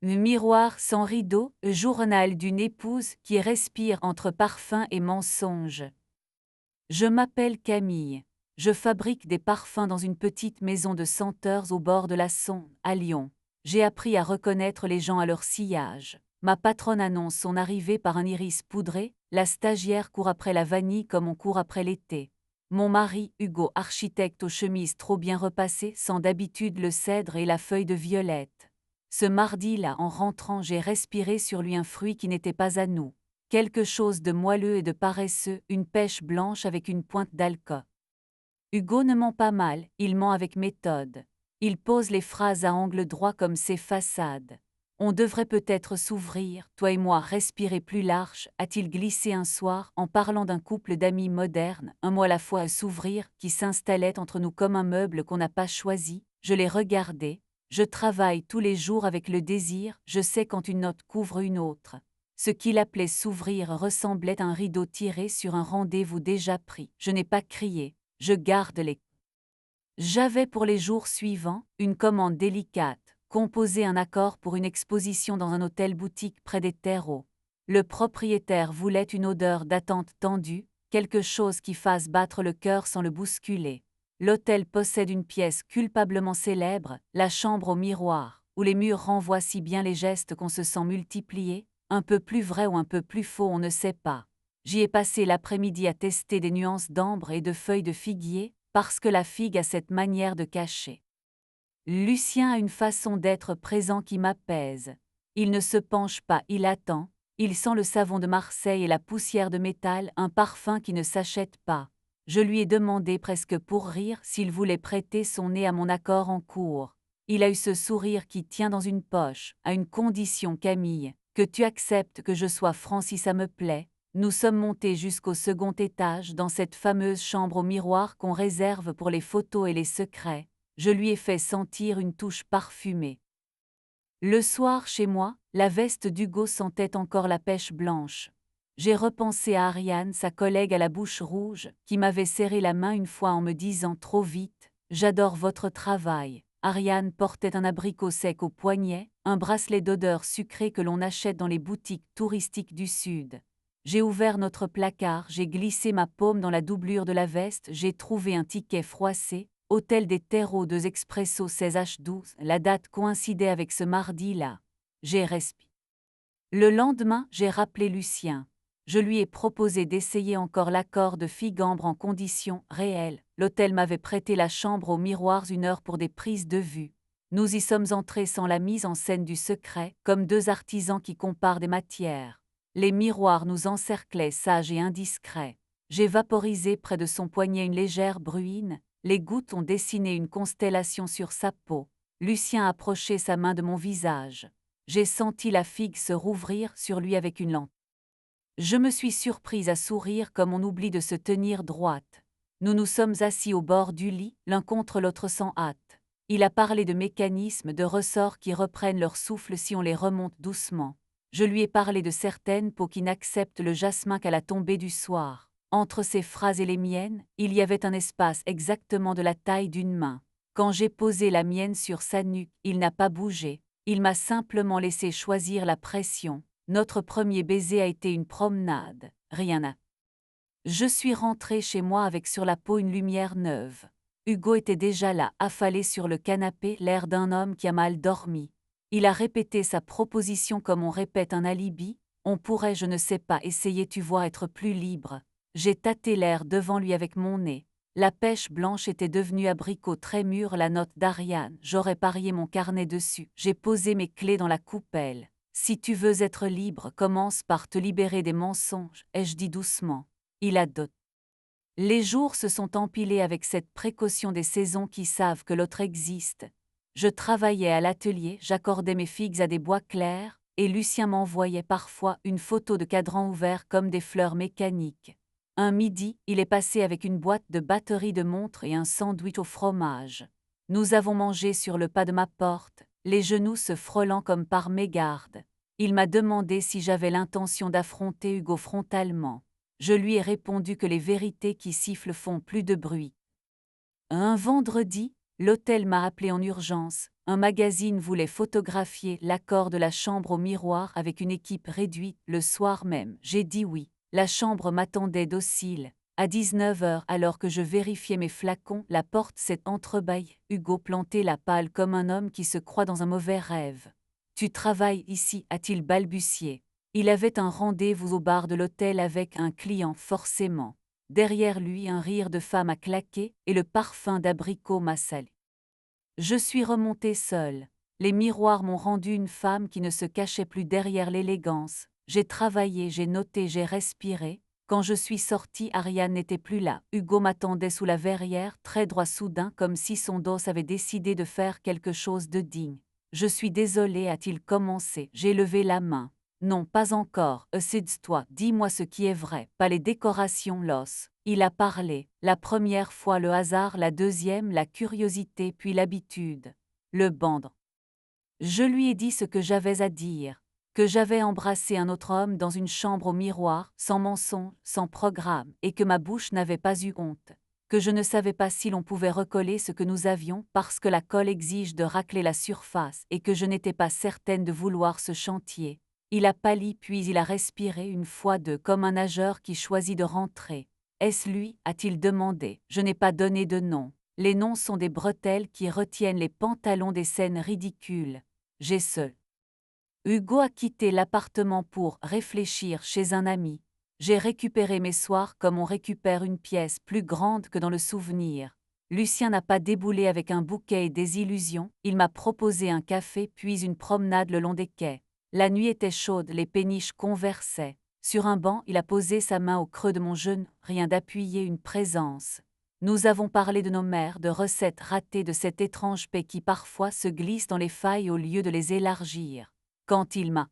Miroir sans rideau, journal d'une épouse qui respire entre parfum et mensonge. Je m'appelle Camille. Je fabrique des parfums dans une petite maison de senteurs au bord de la Saône, à Lyon. J'ai appris à reconnaître les gens à leur sillage. Ma patronne annonce son arrivée par un iris poudré, la stagiaire court après la vanille comme on court après l'été. Mon mari, Hugo, architecte aux chemises trop bien repassées, sent d'habitude le cèdre et la feuille de violette. Ce mardi-là, en rentrant, j'ai respiré sur lui un fruit qui n'était pas à nous. Quelque chose de moelleux et de paresseux, une pêche blanche avec une pointe d'alcool. Hugo ne ment pas mal, il ment avec méthode. Il pose les phrases à angle droit comme ses façades. On devrait peut-être s'ouvrir, toi et moi respirer plus large, a-t-il glissé un soir en parlant d'un couple d'amis modernes, un mot à la fois à s'ouvrir, qui s'installait entre nous comme un meuble qu'on n'a pas choisi. Je l'ai regardé. Je travaille tous les jours avec le désir, je sais quand une note couvre une autre. Ce qu'il appelait s'ouvrir ressemblait à un rideau tiré sur un rendez-vous déjà pris. Je n'ai pas crié, je garde les. J'avais pour les jours suivants une commande délicate, composer un accord pour une exposition dans un hôtel-boutique près des terreaux. Le propriétaire voulait une odeur d'attente tendue, quelque chose qui fasse battre le cœur sans le bousculer. L'hôtel possède une pièce culpablement célèbre, la chambre au miroir, où les murs renvoient si bien les gestes qu'on se sent multipliés, un peu plus vrai ou un peu plus faux, on ne sait pas. J'y ai passé l'après-midi à tester des nuances d'ambre et de feuilles de figuier, parce que la figue a cette manière de cacher. Lucien a une façon d'être présent qui m'apaise. Il ne se penche pas, il attend, il sent le savon de Marseille et la poussière de métal, un parfum qui ne s'achète pas. Je lui ai demandé presque pour rire s'il voulait prêter son nez à mon accord en cours. Il a eu ce sourire qui tient dans une poche, à une condition, Camille, que tu acceptes que je sois franc si ça me plaît. Nous sommes montés jusqu'au second étage dans cette fameuse chambre au miroir qu'on réserve pour les photos et les secrets. Je lui ai fait sentir une touche parfumée. Le soir, chez moi, la veste d'Hugo sentait encore la pêche blanche. J'ai repensé à Ariane, sa collègue à la bouche rouge, qui m'avait serré la main une fois en me disant trop vite « J'adore votre travail ». Ariane portait un abricot sec au poignet, un bracelet d'odeur sucrée que l'on achète dans les boutiques touristiques du Sud. J'ai ouvert notre placard, j'ai glissé ma paume dans la doublure de la veste, j'ai trouvé un ticket froissé, Hôtel des Terreaux 2 Expresso 16h12, la date coïncidait avec ce mardi-là. J'ai respiré. Le lendemain, j'ai rappelé Lucien. Je lui ai proposé d'essayer encore l'accord de figue-ambre en conditions réelles. L'hôtel m'avait prêté la chambre aux miroirs 1 heure pour des prises de vue. Nous y sommes entrés sans la mise en scène du secret, comme deux artisans qui comparent des matières. Les miroirs nous encerclaient sages et indiscrets. J'ai vaporisé près de son poignet une légère bruine, les gouttes ont dessiné une constellation sur sa peau. Lucien approchait sa main de mon visage. J'ai senti la figue se rouvrir sur lui avec une lampe. Je me suis surprise à sourire comme on oublie de se tenir droite. Nous nous sommes assis au bord du lit, l'un contre l'autre sans hâte. Il a parlé de mécanismes, de ressorts qui reprennent leur souffle si on les remonte doucement. Je lui ai parlé de certaines peaux qui n'acceptent le jasmin qu'à la tombée du soir. Entre ses phrases et les miennes, il y avait un espace exactement de la taille d'une main. Quand j'ai posé la mienne sur sa nuque, il n'a pas bougé. Il m'a simplement laissé choisir la pression. Notre premier baiser a été une promenade, rien à. Je suis rentrée chez moi avec sur la peau une lumière neuve. Hugo était déjà là, affalé sur le canapé, l'air d'un homme qui a mal dormi. Il a répété sa proposition comme on répète un alibi. On pourrait, je ne sais pas, essayer, tu vois, être plus libre. J'ai tâté l'air devant lui avec mon nez. La pêche blanche était devenue abricot très mûr, la note d'Ariane. J'aurais parié mon carnet dessus. J'ai posé mes clés dans la coupelle. Si tu veux être libre, commence par te libérer des mensonges, ai-je dit doucement. Il a doté. Les jours se sont empilés avec cette précaution des saisons qui savent que l'autre existe. Je travaillais à l'atelier, j'accordais mes figues à des bois clairs, et Lucien m'envoyait parfois une photo de cadran ouvert comme des fleurs mécaniques. Un midi, il est passé avec une boîte de batteries de montre et un sandwich au fromage. Nous avons mangé sur le pas de ma porte, les genoux se frôlant comme par mégarde. Il m'a demandé si j'avais l'intention d'affronter Hugo frontalement. Je lui ai répondu que les vérités qui sifflent font plus de bruit. Un vendredi, L'hôtel m'a appelé en urgence, un magazine voulait photographier l'accord de la chambre au miroir avec une équipe réduite le soir même. J'ai dit oui. La chambre m'attendait docile. À 19h, alors que je vérifiais mes flacons, la porte s'est entrebâillée. Hugo plantait la palle comme un homme qui se croit dans un mauvais rêve. « Tu travailles ici » a-t-il balbutié. Il avait un rendez-vous au bar de l'hôtel avec un client forcément. Derrière lui, un rire de femme a claqué et le parfum d'abricot m'a sali. Je suis remontée seule. Les miroirs m'ont rendu une femme qui ne se cachait plus derrière l'élégance. J'ai travaillé, j'ai noté, j'ai respiré. Quand je suis sortie, Ariane n'était plus là. Hugo m'attendait sous la verrière, très droit soudain, comme si son dos avait décidé de faire quelque chose de digne. « Je suis désolée » a-t-il commencé. J'ai levé la main. « Non, pas encore. Assieds-toi, dis-moi ce qui est vrai, pas les décorations, l'os. » Il a parlé. La première fois le hasard, la deuxième la curiosité, puis l'habitude. Le bande. Je lui ai dit ce que j'avais à dire. Que j'avais embrassé un autre homme dans une chambre au miroir, sans mensonge, sans programme, et que ma bouche n'avait pas eu honte. Que je ne savais pas si l'on pouvait recoller ce que nous avions parce que la colle exige de racler la surface et que je n'étais pas certaine de vouloir ce chantier. Il a pâli puis il a respiré une fois deux comme un nageur qui choisit de rentrer. Est-ce lui, a-t-il demandé. Je n'ai pas donné de nom. Les noms sont des bretelles qui retiennent les pantalons des scènes ridicules. J'ai seul. Hugo a quitté l'appartement pour réfléchir chez un ami. J'ai récupéré mes soirs comme on récupère une pièce plus grande que dans le souvenir. Lucien n'a pas déboulé avec un bouquet et des illusions, il m'a proposé un café puis une promenade le long des quais. La nuit était chaude, les péniches conversaient. Sur un banc, il a posé sa main au creux de mon genou, rien d'appuyé, une présence. Nous avons parlé de nos mères, de recettes ratées, de cette étrange paix qui parfois se glisse dans les failles au lieu de les élargir. Quand il m'a...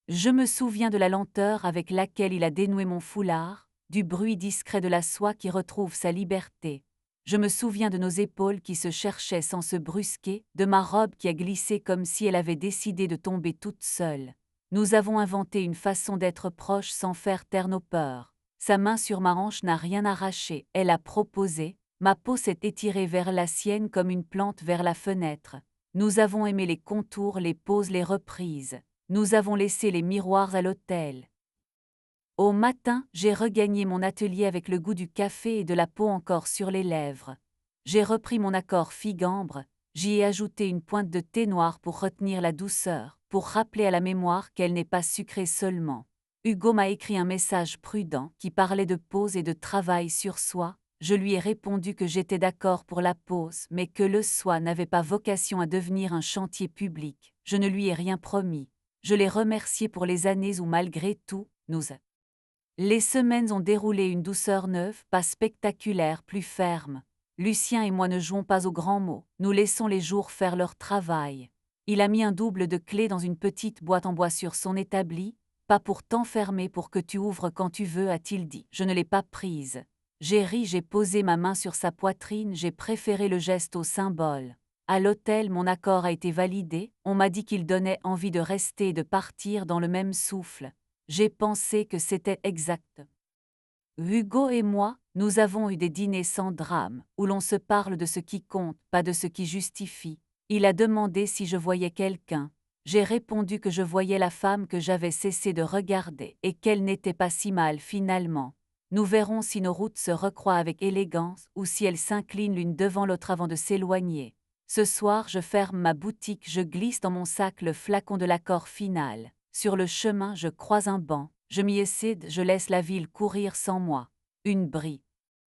Je me souviens de la lenteur avec laquelle il a dénoué mon foulard, du bruit discret de la soie qui retrouve sa liberté. Je me souviens de nos épaules qui se cherchaient sans se brusquer, de ma robe qui a glissé comme si elle avait décidé de tomber toute seule. Nous avons inventé une façon d'être proches sans faire taire nos peurs. Sa main sur ma hanche n'a rien arraché, elle a proposé, ma peau s'est étirée vers la sienne comme une plante vers la fenêtre. Nous avons aimé les contours, les pauses, les reprises. Nous avons laissé les miroirs à l'hôtel. Au matin, j'ai regagné mon atelier avec le goût du café et de la peau encore sur les lèvres. J'ai repris mon accord figambre, j'y ai ajouté une pointe de thé noir pour retenir la douceur, pour rappeler à la mémoire qu'elle n'est pas sucrée seulement. Hugo m'a écrit un message prudent qui parlait de pause et de travail sur soi. Je lui ai répondu que j'étais d'accord pour la pause, mais que le soi n'avait pas vocation à devenir un chantier public. Je ne lui ai rien promis. Je l'ai remercié pour les années où malgré tout, les semaines ont déroulé une douceur neuve, pas spectaculaire, plus ferme. Lucien et moi ne jouons pas aux grands mots, nous laissons les jours faire leur travail. Il a mis un double de clés dans une petite boîte en bois sur son établi, pas pour t'enfermer, pour que tu ouvres quand tu veux, a-t-il dit. Je ne l'ai pas prise. J'ai ri, j'ai posé ma main sur sa poitrine, j'ai préféré le geste au symbole. À l'hôtel, mon accord a été validé, on m'a dit qu'il donnait envie de rester et de partir dans le même souffle. J'ai pensé que c'était exact. Hugo et moi, nous avons eu des dîners sans drame, où l'on se parle de ce qui compte, pas de ce qui justifie. Il a demandé si je voyais quelqu'un. J'ai répondu que je voyais la femme que j'avais cessé de regarder et qu'elle n'était pas si mal finalement. Nous verrons si nos routes se recroisent avec élégance ou si elles s'inclinent l'une devant l'autre avant de s'éloigner. Ce soir, je ferme ma boutique, je glisse dans mon sac le flacon de l'accord final. Sur le chemin, je croise un banc, je m'y essaie, je laisse la ville courir sans moi. Une brie.